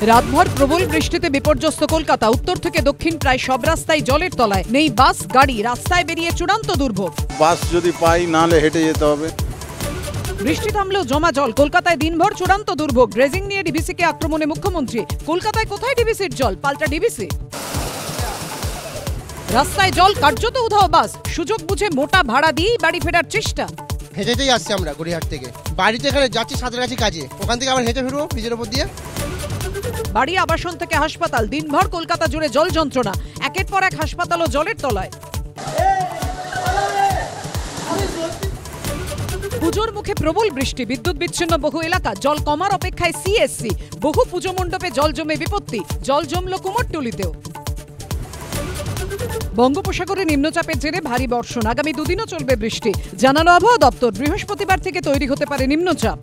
রাতভর প্রবল বৃষ্টিতে বিপর্যস্ত কলকাতা। উত্তর থেকে দক্ষিণ প্রায় সব রাস্তায় জলের তলায়, নেই বাস গাড়ি, রাস্তায় বেরিয়ে চূড়ান্ত দুর্ভোগ। বাস যদি পাই নাহলে হেঁটে যেতে হবে। বৃষ্টি থামলেও জমা জল। কলকাতায় দিনভর চূড়ান্ত দুর্ভোগ। ড্রেজিং নিয়ে ডিভিসিকে আক্রমণে মুখ্যমন্ত্রী। কলকাতায় কোথায় ডিভিসির জল, পাল্টা ডিভিসি। রাস্তায় জল, কার্যত উধাও বাস। সুযোগ বুঝে মোটা ভাড়া দিয়েই বাড়ি ফেরার চেষ্টা। হেঁটেই আসছি আমরা গড়িয়াহাট থেকে, বাড়িতে এখানে যাচ্ছি সাঁতরাগাছি কাজে, ওখান থেকে আবার হেঁটে ফিরবো ব্রিজের উপর দিয়ে। বাড়ি, আবাসন থেকে হাসপাতাল, দিনভর কলকাতা জুড়ে জল যন্ত্রণা। একের পর এক হাসপাতালও জলের তলায়। পুজোর মুখে প্রবল বৃষ্টি, বিদ্যুৎ বিচ্ছিন্ন বহু এলাকা। জল কমার অপেক্ষায় সিএসসি। বহু পুজো মণ্ডপে জল জমে বিপত্তি। জল জমল কুমোরটুলিতেও। বঙ্গোপসাগরে নিম্নচাপের জেরে ভারী বর্ষণ। আগামী দুদিনও চলবে বৃষ্টি, জানালো আবহাওয়া দপ্তর। বৃহস্পতিবার থেকে তৈরি হতে পারে নিম্নচাপ।